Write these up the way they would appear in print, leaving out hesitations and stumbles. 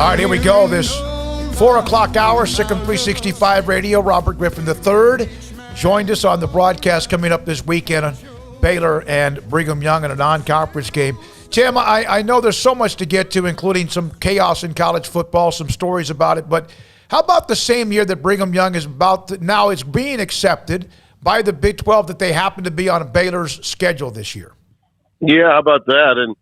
All right, here we go. This 4 o'clock hour, Sikkim 365 Radio. Robert Griffin III joined us on the broadcast coming up this weekend on Baylor and Brigham Young in a non-conference game. Tim, I know there's so much to get to, including some chaos in college football, some stories about it, but how about the same year that Brigham Young is now it's being accepted by the Big 12 that they happen to be on Baylor's schedule this year? Yeah, how about that? And,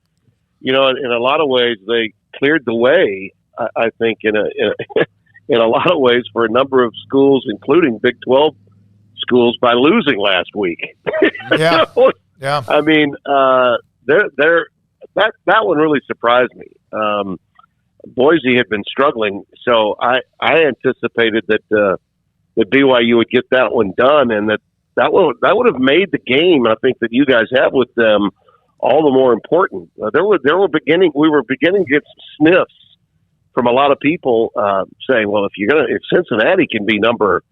in a lot of ways, they cleared the way, I think, in a lot of ways for a number of schools, including Big 12 schools, by losing last week. Yeah. Yeah. I mean, that one really surprised me. Boise had been struggling, so I anticipated that BYU would get that one done, and that would have made the game, I think, that you guys have with them all the more important. We were beginning to get some sniffs from a lot of people saying, well, if Cincinnati can be number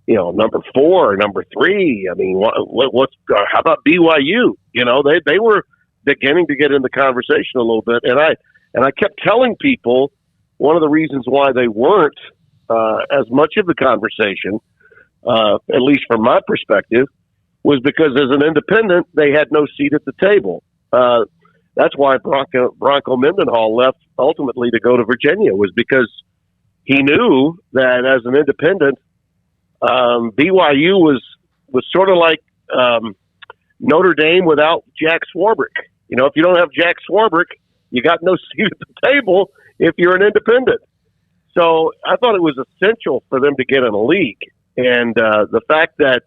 4 or number 3, I mean, how about BYU? They were beginning to get in the conversation a little bit, and I kept telling people one of the reasons why they weren't as much of the conversation, at least from my perspective, was because as an independent, they had no seat at the table. That's why Bronco Mendenhall left ultimately to go to Virginia, was because he knew that as an independent, BYU was sort of like Notre Dame without Jack Swarbrick. If you don't have Jack Swarbrick, you got no seat at the table if you're an independent. So I thought it was essential for them to get in a league. And the fact that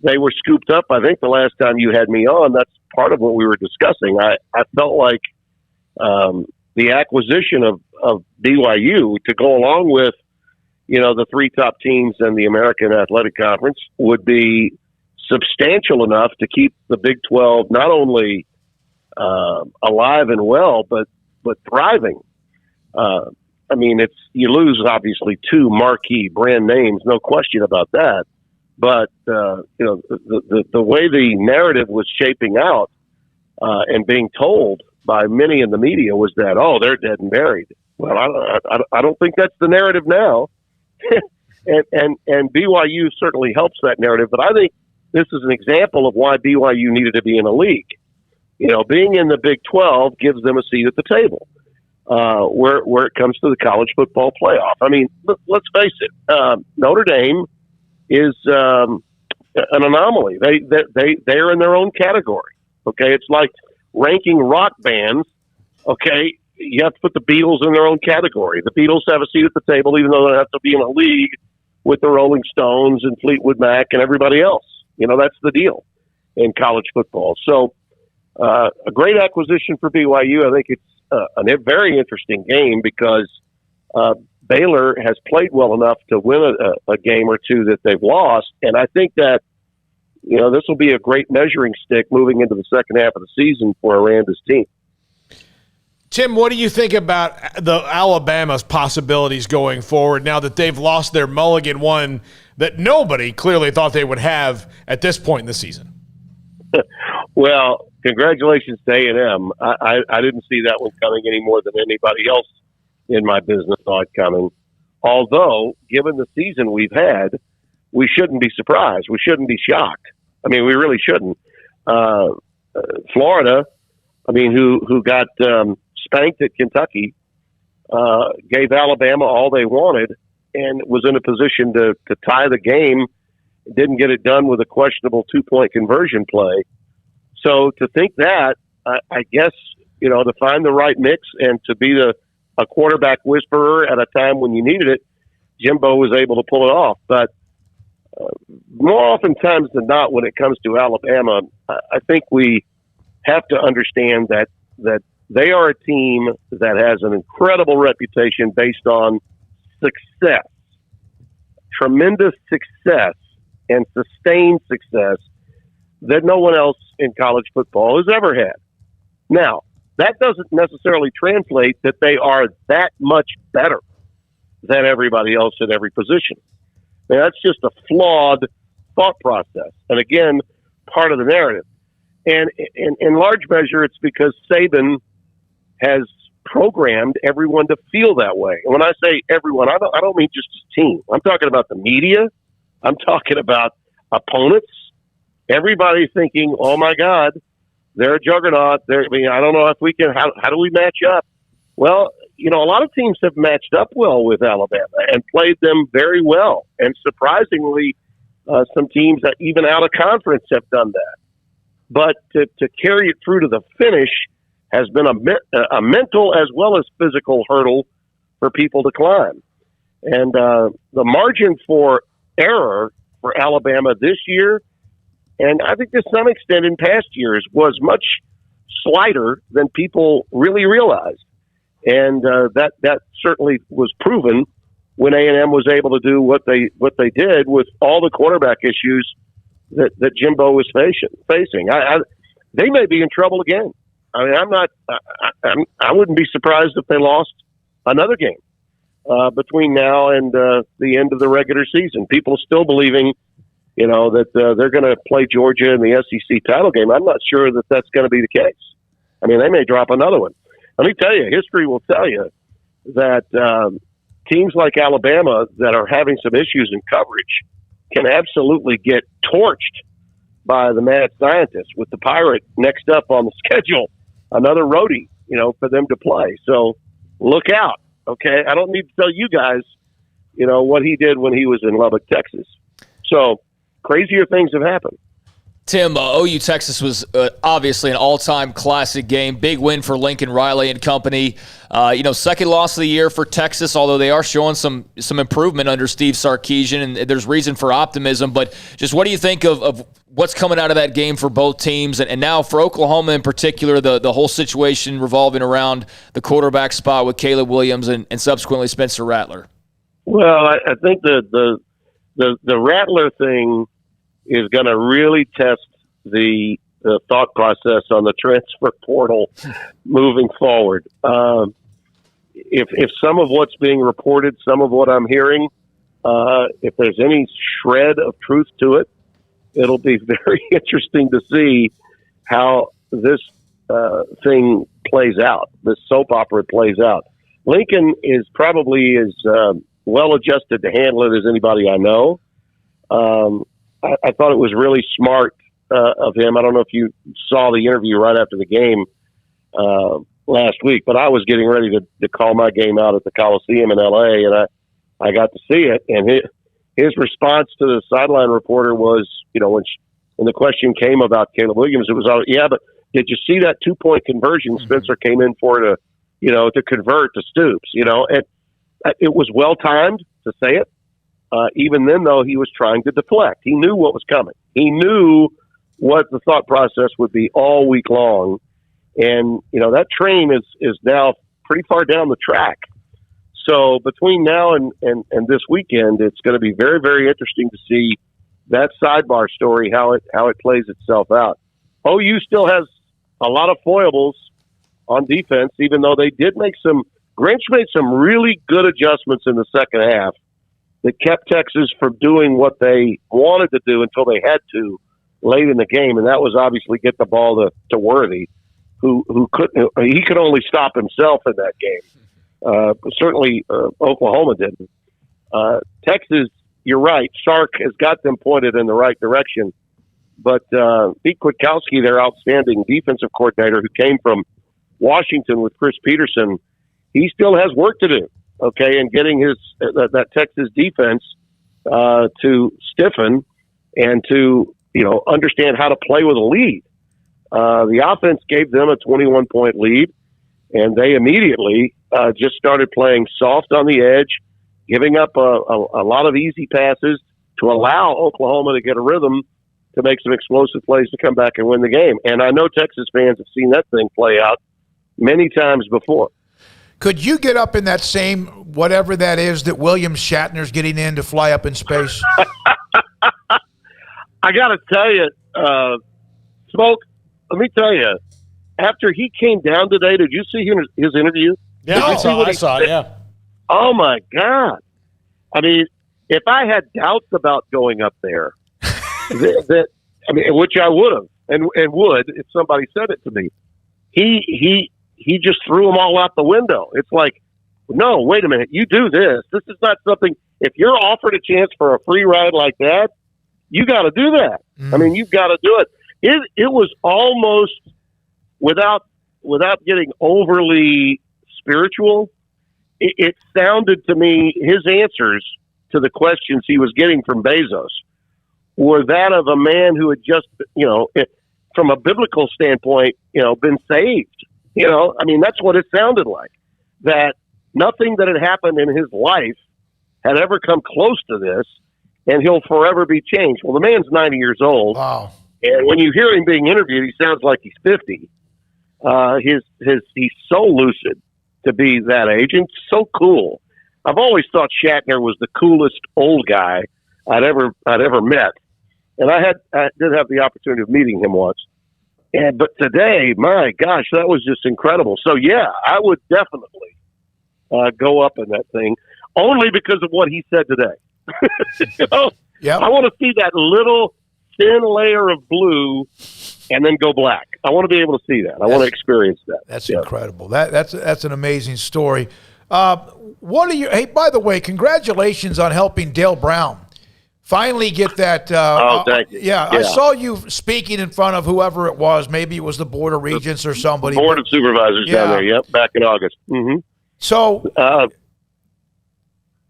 they were scooped up, I think the last time you had me on, that's part of what we were discussing. I felt like the acquisition of BYU to go along with, the 3 top teams in the American Athletic Conference would be substantial enough to keep the Big 12 not only alive and well, but thriving. I mean, you lose obviously 2 marquee brand names, no question about that. But the way the narrative was shaping out and being told by many in the media was that, they're dead and buried. Well, I don't think that's the narrative now, and BYU certainly helps that narrative. But I think this is an example of why BYU needed to be in a league. Being in the Big 12 gives them a seat at the table where it comes to the college football playoff. I mean, let's face it, Notre Dame is an anomaly. They're in their own category. Okay, it's like ranking rock bands. Okay, you have to put the Beatles in their own category. The Beatles have a seat at the table, even though they have to be in a league with the Rolling Stones and Fleetwood Mac and everybody else. That's the deal in college football. So a great acquisition for BYU. I think it's a very interesting game because Baylor has played well enough to win a game or two that they've lost. And I think that, this will be a great measuring stick moving into the second half of the season for Aranda's team. Tim, what do you think about the Alabama's possibilities going forward now that they've lost their mulligan one that nobody clearly thought they would have at this point in the season? Well, congratulations to A&M. I didn't see that one coming any more than anybody else in my business saw it coming. Although, given the season we've had, we shouldn't be surprised. We shouldn't be shocked. I mean, we really shouldn't. Florida, who got spanked at Kentucky, gave Alabama all they wanted and was in a position to tie the game. Didn't get it done with a questionable 2-point conversion play. So to think that, I guess, to find the right mix and to be a quarterback whisperer at a time when you needed it, Jimbo was able to pull it off. But more oftentimes than not, when it comes to Alabama, I think we have to understand that they are a team that has an incredible reputation based on success, tremendous success, and sustained success that no one else in college football has ever had. Now, that doesn't necessarily translate that they are that much better than everybody else at every position. Now, that's just a flawed thought process. And again, part of the narrative. And in large measure, it's because Saban has programmed everyone to feel that way. And when I say everyone, I don't mean just his team. I'm talking about the media. I'm talking about opponents. Everybody thinking, oh my God, they're a juggernaut. I don't know if we can. How do we match up? Well, a lot of teams have matched up well with Alabama and played them very well. And surprisingly, some teams that even out of conference have done that. But to carry it through to the finish has been a mental as well as physical hurdle for people to climb. And the margin for error for Alabama this year, and I think to some extent in past years, was much slighter than people really realized. And that certainly was proven when A&M was able to do what they did with all the quarterback issues that Jimbo was facing. They may be in trouble again. I mean, I wouldn't be surprised if they lost another game between now and the end of the regular season. People still believing, that they're going to play Georgia in the SEC title game. I'm not sure that that's going to be the case. I mean, they may drop another one. Let me tell you, history will tell you that teams like Alabama that are having some issues in coverage can absolutely get torched by the mad scientists with the Pirate next up on the schedule. Another roadie, for them to play. So look out, okay? I don't need to tell you guys, what he did when he was in Lubbock, Texas. So crazier things have happened. Tim, OU Texas was obviously an all-time classic game. Big win for Lincoln Riley and company. Second loss of the year for Texas, although they are showing some improvement under Steve Sarkisian, and there's reason for optimism. But just what do you think of what's coming out of that game for both teams? And now for Oklahoma in particular, the whole situation revolving around the quarterback spot with Caleb Williams and subsequently Spencer Rattler. Well, I think the Rattler thing is going to really test the thought process on the transfer portal moving forward. If some of what's being reported, some of what I'm hearing, if there's any shred of truth to it, it'll be very interesting to see how this thing plays out, this soap opera plays out. Lincoln is probably as well adjusted to handle it as anybody I know. I thought it was really smart of him. I don't know if you saw the interview right after the game last week, but I was getting ready to call my game out at the Coliseum in L.A., and I got to see it. And his response to the sideline reporter was, when the question came about Caleb Williams, it was, yeah, but did you see that 2-point conversion Spencer came in for to convert to Stoops? And it was well-timed to say it. Even then, though, he was trying to deflect. He knew what was coming. He knew what the thought process would be all week long. And, that train is now pretty far down the track. So between now and this weekend, it's going to be very, very interesting to see that sidebar story, how it plays itself out. OU still has a lot of foibles on defense, even though they did Grinch made some really good adjustments in the second half that kept Texas from doing what they wanted to do until they had to late in the game, and that was obviously get the ball to Worthy, who could only stop himself in that game. Certainly Oklahoma didn't. Texas, you're right, Sark has got them pointed in the right direction, but Pete Kwiatkowski, their outstanding defensive coordinator who came from Washington with Chris Peterson, he still has work to do. Okay, and getting that Texas defense to stiffen and to understand how to play with a lead. The offense gave them a 21-point lead, and they immediately just started playing soft on the edge, giving up a lot of easy passes to allow Oklahoma to get a rhythm to make some explosive plays to come back and win the game. And I know Texas fans have seen that thing play out many times before. Could you get up in that same whatever that is that William Shatner's getting in to fly up in space? I got to tell you, Smoak, let me tell you, after he came down today, did you see his interview? Yeah, I saw it, yeah. Oh, my God. I mean, if I had doubts about going up there, which I would have and would if somebody said it to me, he he just threw them all out the window. It's like, no, wait a minute, you do this. This is not something. If you're offered a chance for a free ride like that, you got to do that. I mean, you've got to do it. It was almost without getting overly spiritual. It sounded to me, his answers to the questions he was getting from Bezos were that of a man who had just, from a biblical standpoint, been saved. I mean, that's what it sounded like. That nothing that had happened in his life had ever come close to this, and he'll forever be changed. Well, the man's 90 years old. Wow. And when you hear him being interviewed, he sounds like he's 50. He's so lucid to be that age and so cool. I've always thought Shatner was the coolest old guy I'd ever met. And I did have the opportunity of meeting him once. But today, my gosh, that was just incredible. So yeah, I would definitely go up in that thing only because of what he said today. Yep. I want to see that little thin layer of blue and then go black. I want to be able to see that. I want to experience that. That's incredible. That's an amazing story. Hey, by the way, congratulations on helping Dale Brown finally get that. Thank you. Yeah, I saw you speaking in front of whoever it was. Maybe it was the Board of Regents or somebody. Board of Supervisors down there. Yep, back in August. Mm-hmm. So,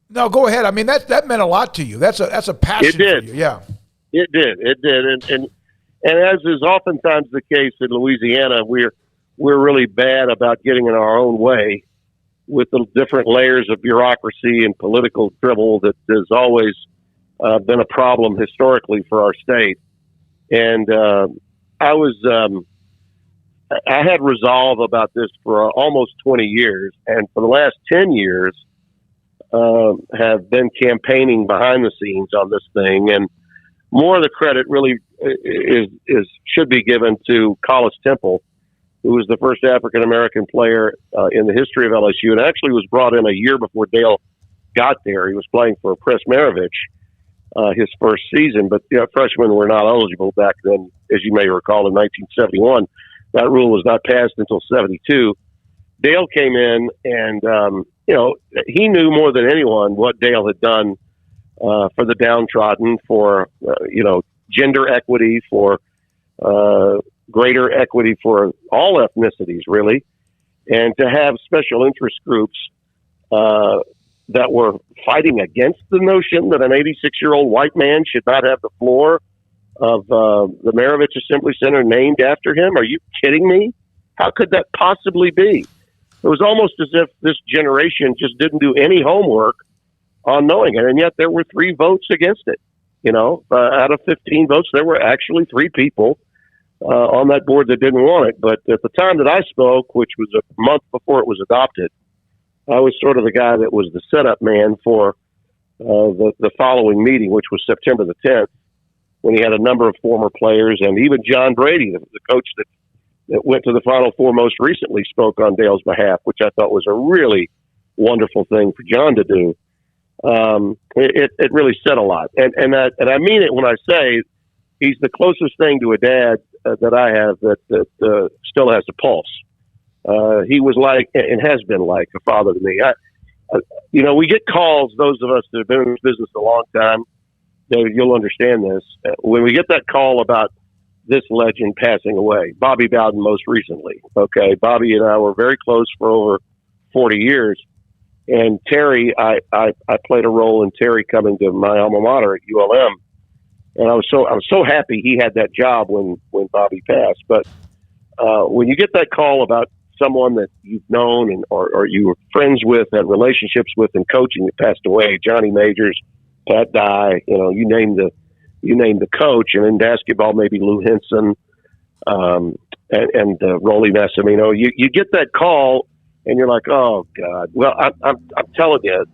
no, go ahead. I mean, that meant a lot to you. That's a passion for you. Yeah, it did. And as is oftentimes the case in Louisiana, we're really bad about getting in our own way with the different layers of bureaucracy and political dribble that has always been a problem historically for our state. And I had resolve about this for almost 20 years, and for the last 10 years have been campaigning behind the scenes on this thing. And more of the credit really should be given to Collis Temple, who was the first African-American player in the history of LSU, and actually was brought in a year before Dale got there. He was playing for Presmarovich his first season, but freshmen were not eligible back then, as you may recall, in 1971. That rule was not passed until 72. Dale came in, and he knew more than anyone what Dale had done for the downtrodden, for gender equity, for greater equity for all ethnicities, really, and to have special interest groups that were fighting against the notion that an 86-year-old white man should not have the floor of the Maravich Assembly Center named after him. Are you kidding me? How could that possibly be? It was almost as if this generation just didn't do any homework on knowing it, and yet there were 3 votes against it. Out of 15 votes, there were actually 3 people on that board that didn't want it. But at the time that I spoke, which was a month before it was adopted, I was sort of the guy that was the setup man for the following meeting, which was September the 10th, when he had a number of former players, and even John Brady, the coach that went to the Final Four most recently, spoke on Dale's behalf, which I thought was a really wonderful thing for John to do. It really said a lot, and I mean it when I say he's the closest thing to a dad that I have that still has a pulse. He was like, and has been like, a father to me. We get calls, those of us that have been in this business a long time, David, you'll understand this. When we get that call about this legend passing away, Bobby Bowden most recently. Okay, Bobby and I were very close for over 40 years. And Terry, I played a role in Terry coming to my alma mater at ULM, and I was so happy he had that job when Bobby passed. But when you get that call about someone that you've known or you were friends with, had relationships with, and coaching that passed away, Johnny Majors, Pat Dye, you name the coach, and in basketball maybe Lou Henson and Rolly Massimino. You get that call. And you're like, oh God. Well, I'm telling you,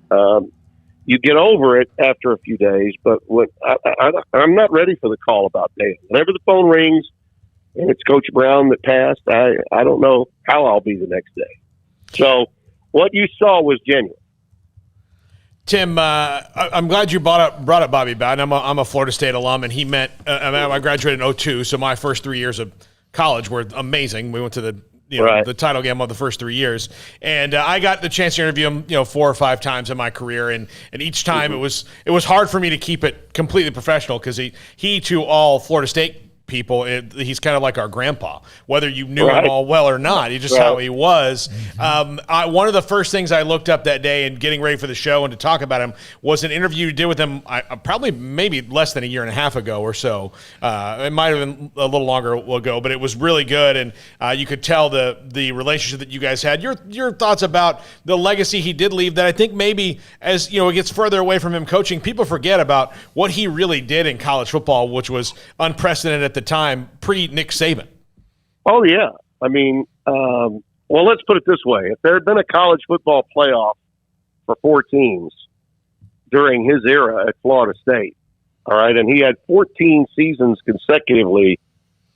you get over it after a few days. But I'm not ready for the call about Dale. Whenever the phone rings and it's Coach Brown that passed, I don't know how I'll be the next day. So what you saw was genuine. Tim, I'm glad you brought up Bobby Bowden. I'm a Florida State alum, and I graduated in 2002, so my first 3 years of college were amazing. We went to the the title game of the first 3 years. And I got the chance to interview him, 4 or 5 times in my career. And each time it was hard for me to keep it completely professional because he to all Florida State people, he's kind of like our grandpa, whether you knew him all well or not. He just how he was. One of the first things I looked up that day and getting ready for the show and to talk about him was an interview you did with him probably maybe less than a year and a half ago or so. It might have been a little longer ago, but it was really good, and you could tell the relationship that you guys had. Your thoughts about the legacy he did leave that I think maybe as it gets further away from him coaching, people forget about what he really did in college football, which was unprecedented at the time, pre-Nick Saban. Oh, yeah. I mean, well, let's put it this way. If there had been a college football playoff for 4 teams during his era at Florida State, all right, and he had 14 seasons consecutively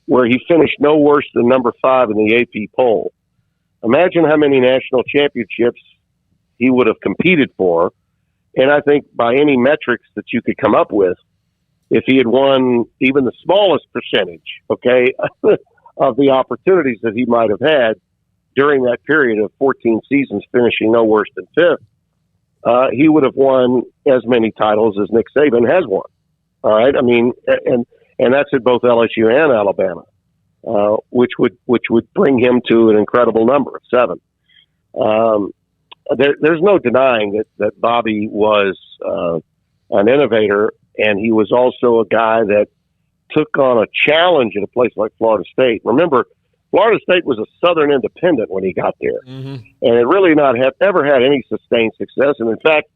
where he finished no worse than number 5 in the AP poll, imagine how many national championships he would have competed for. And I think by any metrics that you could come up with, if he had won even the smallest percentage, okay, of the opportunities that he might have had during that period of 14 seasons, finishing no worse than 5th, he would have won as many titles as Nick Saban has won. All right, I mean, and that's at both LSU and Alabama, which would bring him to an incredible number of 7. There's no denying that Bobby was an innovator. And he was also a guy that took on a challenge at a place like Florida State. Remember, Florida State was a Southern independent when he got there. Mm-hmm. And it really not ever had any sustained success. And in fact,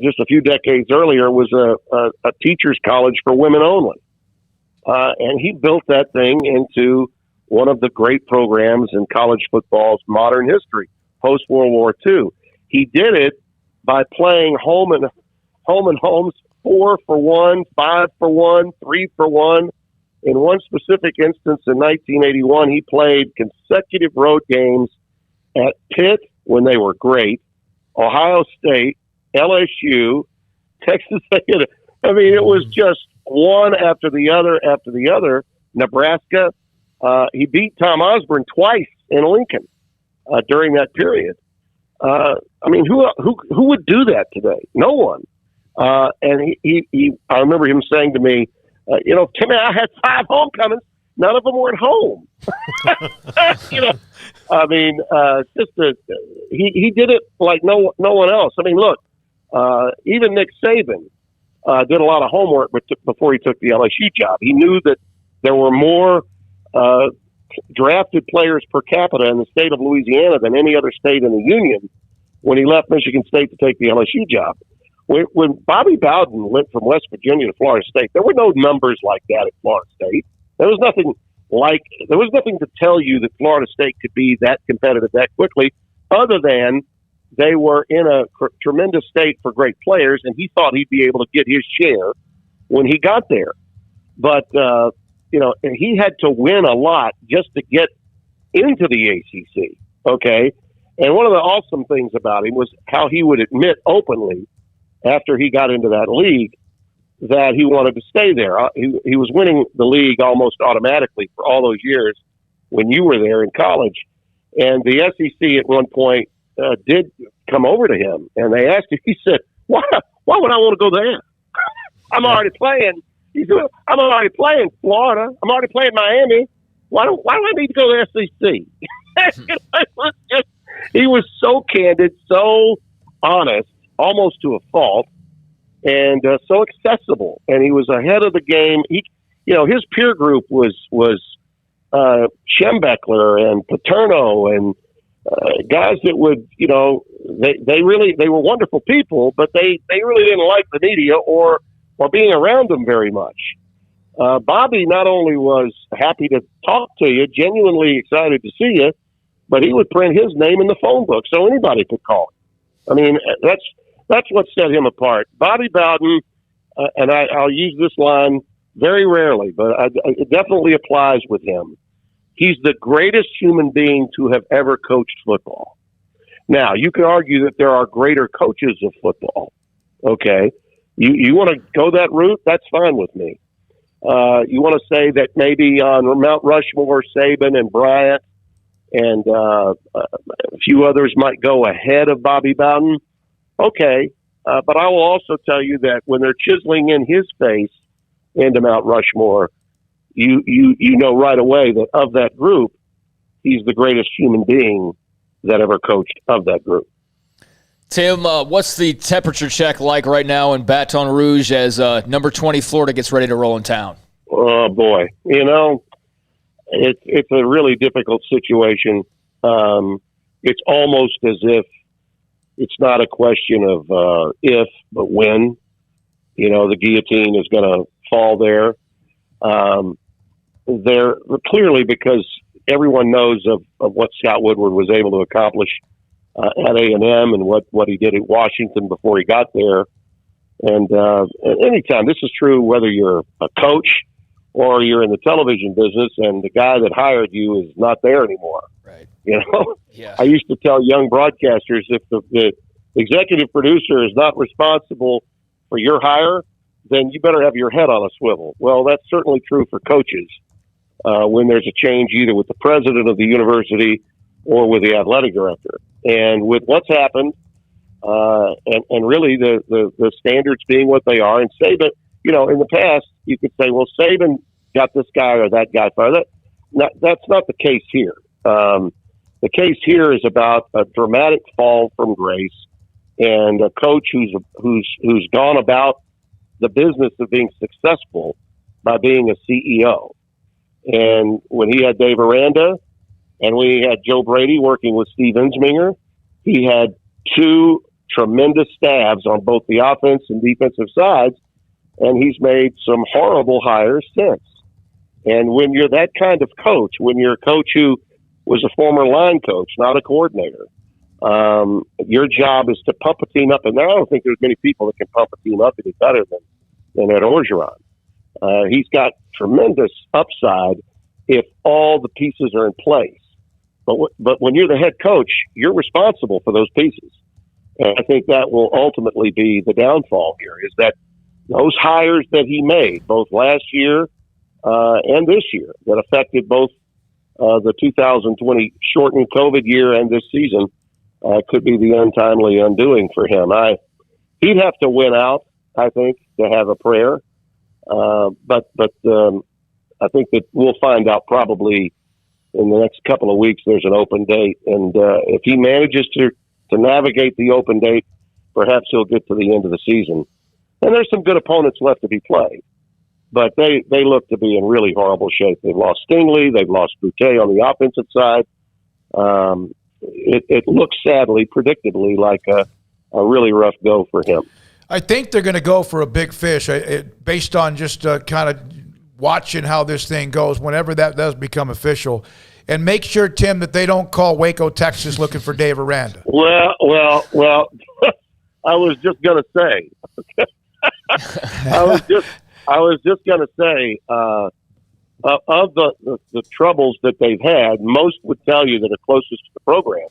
just a few decades earlier was a teacher's college for women only. And he built that thing into one of the great programs in college football's modern history, post-World War II. He did it by playing home and homes 4 for 1, 5 for 1, 3 for 1. In one specific instance in 1981, he played consecutive road games at Pitt when they were great, Ohio State, LSU, Texas A&M. I mean, it was just one after the other. Nebraska. He beat Tom Osborne twice in Lincoln during that period. I mean, who would do that today? No one. And I remember him saying to me, Timmy, I had 5 homecomings. None of them were at home. I mean, he did it like no one else. I mean, look, even Nick Saban did a lot of homework before he took the LSU job. He knew that there were more drafted players per capita in the state of Louisiana than any other state in the Union when he left Michigan State to take the LSU job. When Bobby Bowden went from West Virginia to Florida State, there were no numbers like that at Florida State. There was nothing to tell you that Florida State could be that competitive that quickly, other than they were in a tremendous state for great players, and he thought he'd be able to get his share when he got there. But and he had to win a lot just to get into the ACC. Okay, and one of the awesome things about him was how he would admit openly after he got into that league that he wanted to stay there. He was winning the league almost automatically for all those years when you were there in college. And the SEC at one point did come over to him, and they asked him, he said, why would I want to go there? I'm already playing. He said, I'm already playing Florida. I'm already playing Miami. Why do I need to go to SEC? He was so candid, so honest, almost to a fault, and so accessible. And he was ahead of the game. His peer group was Schembechler and Paterno and guys that would, they were wonderful people, but they really didn't like the media or being around them very much. Bobby not only was happy to talk to you, genuinely excited to see you, but he would print his name in the phone book so anybody could call him. I mean, that's what set him apart. Bobby Bowden, and I'll use this line very rarely, but it definitely applies with him. He's the greatest human being to have ever coached football. Now, you could argue that there are greater coaches of football. Okay. You want to go that route? That's fine with me. You want to say that maybe on Mount Rushmore, Saban and Bryant and a few others might go ahead of Bobby Bowden. Okay, but I will also tell you that when they're chiseling in his face into Mount Rushmore, you know right away that of that group, he's the greatest human being that ever coached of that group. Tim, what's the temperature check like right now in Baton Rouge as number 20 Florida gets ready to roll in town? Oh, boy. It's a really difficult situation. It's almost as if it's not a question of if, but when. The guillotine is going to fall there. They're clearly, because everyone knows of what Scott Woodward was able to accomplish at A&M and what he did at Washington before he got there. And anytime, this is true whether you're a coach or you're in the television business and the guy that hired you is not there anymore. Right. Yeah. I used to tell young broadcasters, if the executive producer is not responsible for your hire, then you better have your head on a swivel. Well, that's certainly true for coaches when there's a change either with the president of the university or with the athletic director. And with what's happened, and really the standards being what they are, and Saban, in the past, you could say, well, Saban got this guy or that guy fired. That's not the case here. The case here is about a dramatic fall from grace and a coach who's gone about the business of being successful by being a CEO. And when he had Dave Aranda and we had Joe Brady working with Steve Ensminger, he had two tremendous staffs on both the offense and defensive sides, and he's made some horrible hires since. And when you're that kind of coach, when you're a coach who was a former line coach, not a coordinator, your job is to pump a team up. And I don't think there's many people that can pump a team up any better than Ed Orgeron. He's got tremendous upside if all the pieces are in place. But when you're the head coach, you're responsible for those pieces. And I think that will ultimately be the downfall here, is that those hires that he made, both last year and this year, that affected both the 2020 shortened COVID year and this season, could be the untimely undoing for him. He'd have to win out, I think, to have a prayer. But I think that we'll find out probably in the next couple of weeks. There's an open date, and if he manages to navigate the open date, perhaps he'll get to the end of the season. And there's some good opponents left to be played, but they look to be in really horrible shape. They've lost Stingley, they've lost Boutte on the offensive side. It looks sadly, predictably, like a really rough go for him. I think they're going to go for a big fish based on just kind of watching how this thing goes whenever that does become official. And make sure, Tim, that they don't call Waco, Texas looking for Dave Aranda. Well, I was just going to say. I was just going to say, of the troubles that they've had, most would tell you that are closest to the program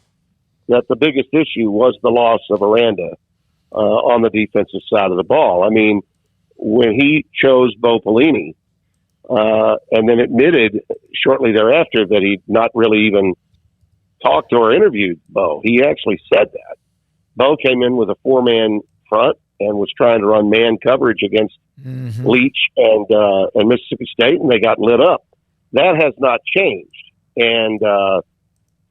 that the biggest issue was the loss of Aranda on the defensive side of the ball. I mean, when he chose Bo Pelini, and then admitted shortly thereafter that he'd not really even talked to or interviewed Bo. He actually said that. Bo came in with a 4-man front and was trying to run man coverage against Leach and Mississippi State, and they got lit up. That has not changed. And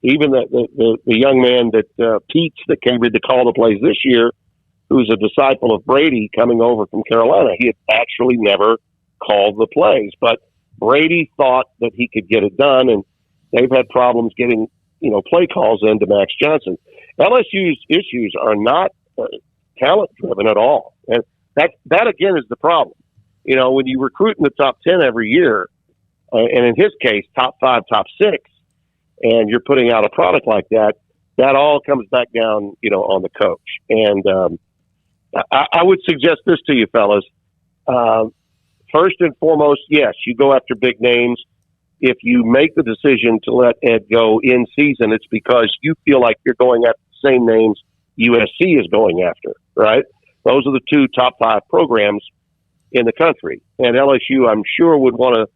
even the young man that Peets that came in to call the plays this year, who's a disciple of Brady coming over from Carolina, he had actually never called the plays, but Brady thought that he could get it done, and they've had problems getting play calls into Max Johnson. LSU's issues are not talent driven at all, and that again is the problem. When you recruit in the top 10 every year, and in his case top 5, top 6, and you're putting out a product like that, that all comes back down on the coach. And I would suggest this to you fellas. First and foremost, yes, you go after big names. If you make the decision to let Ed go in season, it's because you feel like you're going after the same names USC is going after, right? Those are the 2 top 5 programs in the country. And LSU, I'm sure, would want to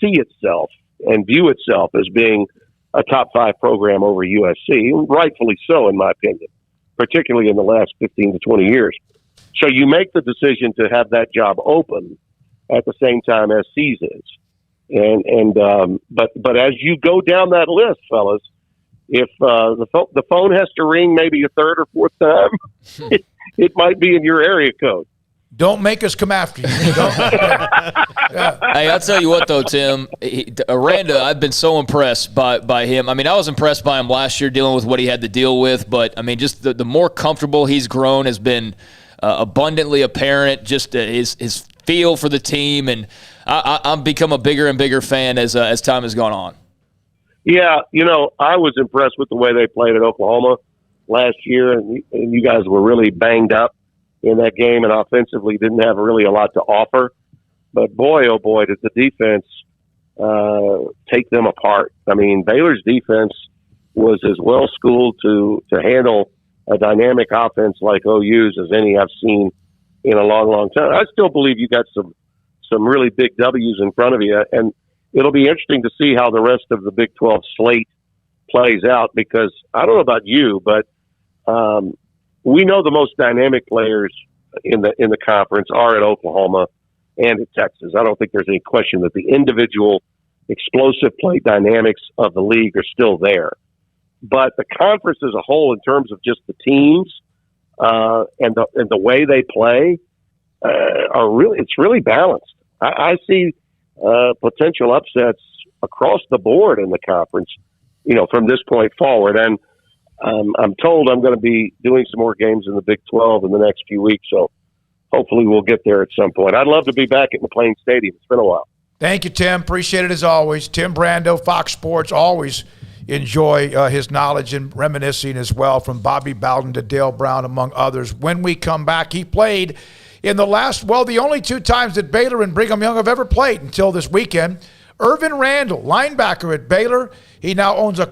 see itself and view itself as being a top 5 program over USC, rightfully so, in my opinion, particularly in the last 15 to 20 years. So you make the decision to have that job open at the same time as C's is. But as you go down that list, fellas, if the phone has to ring maybe a third or fourth time, it might be in your area code. Don't make us come after you. Yeah. Hey, I'll tell you what, though, Tim. Aranda, I've been so impressed by him. I mean, I was impressed by him last year dealing with what he had to deal with, but, I mean, just the more comfortable he's grown has been abundantly apparent, just his feel for the team, and I'm become a bigger and bigger fan as time has gone on. Yeah, I was impressed with the way they played at Oklahoma last year, and you guys were really banged up in that game and offensively didn't have really a lot to offer. But boy, oh boy, did the defense take them apart. I mean, Baylor's defense was as well schooled to handle a dynamic offense like OU's as any I've seen in a long, long time. I still believe you got some really big W's in front of you, and it'll be interesting to see how the rest of the Big 12 slate plays out, because I don't know about you, but we know the most dynamic players in the conference are at Oklahoma and at Texas. I don't think there's any question that the individual explosive play dynamics of the league are still there. But the conference as a whole, in terms of just the teams and the way they play, it's really balanced. I see potential upsets across the board in the conference, from this point forward. And I'm told I'm going to be doing some more games in the Big 12 in the next few weeks, so hopefully we'll get there at some point. I'd love to be back at McLean Stadium. It's been a while. Thank you, Tim. Appreciate it as always. Tim Brando, Fox Sports. Always enjoy his knowledge and reminiscing as well, from Bobby Bowden to Dale Brown, among others. When we come back, he played in the only 2 times that Baylor and Brigham Young have ever played until this weekend. Irvin Randall, linebacker at Baylor. He now owns a